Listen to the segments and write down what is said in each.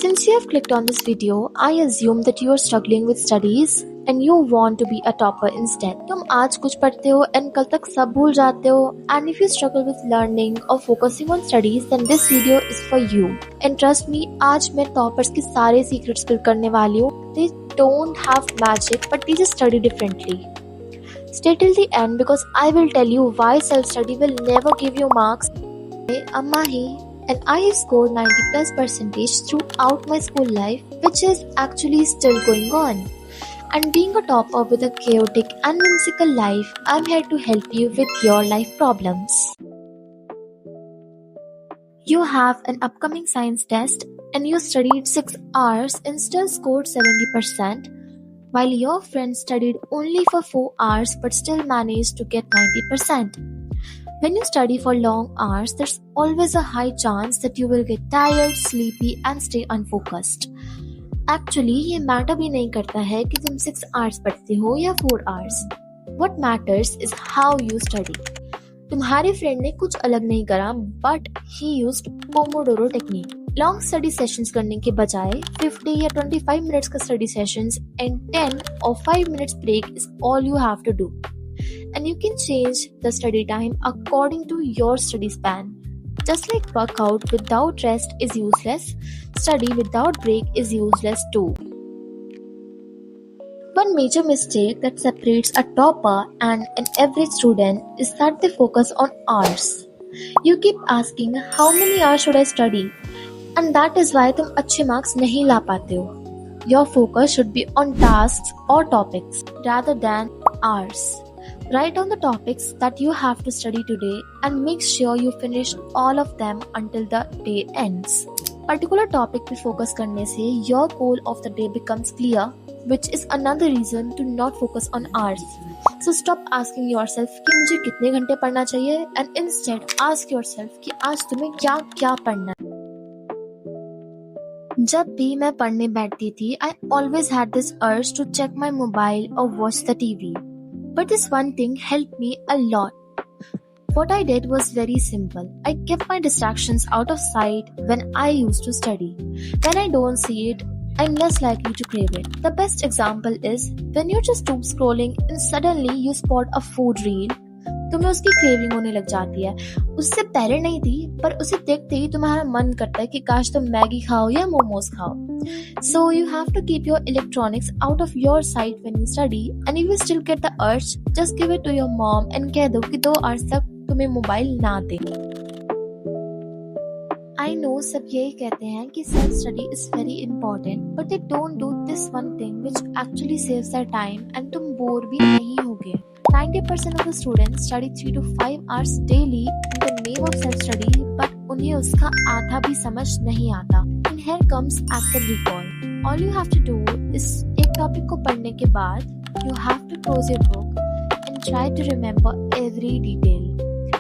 Since you have clicked on this video, I assume that you are struggling with studies and you want to be a topper instead. तुम आज कुछ पढ़ते हो and कल तक सब भूल जाते हो. And if you struggle with learning or focusing on studies, then this video is for you. And trust me, आज मैं toppers के सारे secrets spill करने वाली हूँ. They don't have magic, but they just study differently. Stay till the end because I will tell you why self-study will never give you marks. I'm Mahi. And I have scored 90+% throughout my school life, which is actually still going on. And being a topper with a chaotic and whimsical life, I'm here to help you with your life problems. You have an upcoming science test and you studied 6 hours and still scored 70%, while your friend studied only for 4 hours but still managed to get 90%. When you study for long hours, there's always a high chance that you will get tired, sleepy and stay unfocused. Actually, ये matter भी नहीं करता है कि तुम 6 hours पढ़ते हो या 4 hours. What matters is how you study. तुम्हारे friend ने कुछ अलग नहीं करा, but he used Pomodoro technique. Long study sessions करने के बजाय 50 या 25 minutes का study sessions and 10 or 5 minutes break is all you have to do. And you can change the study time according to your study span. Just like workout without rest is useless, study without break is useless too. One major mistake that separates a topper and an average student is that they focus on hours. You keep asking how many hours should I study, and that is why तुम अच्छे marks नहीं ला पाते हो. Your focus should be on tasks or topics rather than hours. Write down the topics that you have to study today and make sure you finish all of them until the day ends. Particular topic पे focus करने से your goal of the day becomes clear, which is another reason to not focus on hours. So stop asking yourself कि मुझे कितने घंटे पढ़ना चाहिए and instead ask yourself कि आज तुम्हें क्या क्या पढ़ना है. जब भी मैं पढ़ने बैठती थी, I always had this urge to check my mobile or watch the TV. But this one thing helped me a lot. What I did was very simple. I kept my distractions out of sight when I used to study. When I don't see it, I'm less likely to crave it. The best example is when you just doom scrolling and suddenly you spot a food reel. तुम्हें उसकी craving होने लग जाती है. उससे पहले नहीं थी, पर उसे देखते ही तुम्हारा मन करता है कि काश तुम मैगी खाओ या मोमोज खाओ. So you have to keep your electronics out of your sight when you study, and if you still get the urge, just give it to your mom and कह दो कि 2 hours तक तुम्हें मोबाइल ना दे. I know सब यही कहते हैं कि self study is very important, but they don't do this one thing which actually saves their time and तुम बोर भी नहीं होगे. 90% of the students study 3 to 5 hours daily in the name of self-study, but उन्हें उसका आधा भी समझ नहीं आता. And here comes active recall. All you have to do is एक टॉपिक को पढ़ने के बाद you have to close your book and try to remember every detail.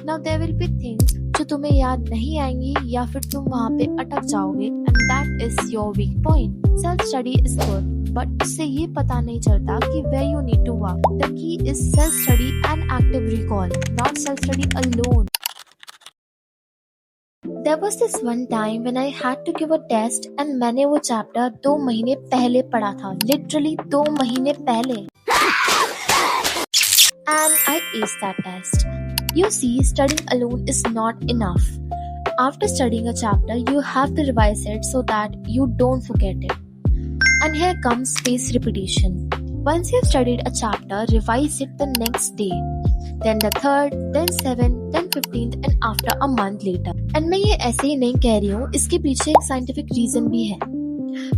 Now there will be things जो तुम्हें याद नहीं आएंगी या फिर तुम वहाँ पे अटक जाओगे, and that is your weak point. Self-study is good, but उससे ये पता नहीं चलता कि where you need to work. The key is self-study and active recall, not self-study alone. There was this one time when I had to give a test and मैंने वो chapter 2 महीने पहले पढ़ा था, literally 2 महीने पहले. And I aced that test. You see, studying alone is not enough. After studying a chapter, you have to revise it so that you don't forget it. And here comes spaced repetition. Once you have studied a chapter, revise it the next day. Then the 3rd, then 7th, then 15th and after a month later. And मैं ये ऐसे ही नहीं कह रही हूँ, इसके पीछे एक scientific reason भी है.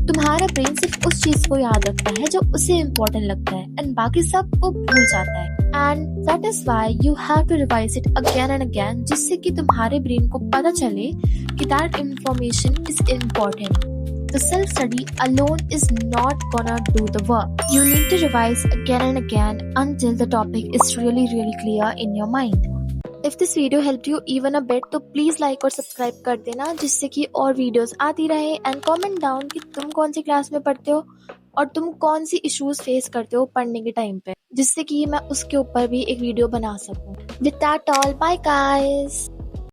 तुम्हारा ब्रेन सिर्फ उस चीज को याद रखता है जो उसे इम्पोर्टेंट लगता है and बाकी सब वो भूल जाता है. And that is why you have to revise it again and again, जिससे कि तुम्हारे ब्रेन को पता चले कि that information is important. The self-study alone is not gonna do the work. You need to revise again and again until the topic is really clear in your mind. If this video helped you even a bit, तो please like और subscribe कर देना जिससे कि और videos आती रहे, and comment down कि तुम कौन सी क्लास में पढ़ते हो और तुम कौन सी issues face करते हो पढ़ने के टाइम पे, जिससे कि मैं उसके ऊपर भी एक वीडियो बना सकूं. With that all, bye guys.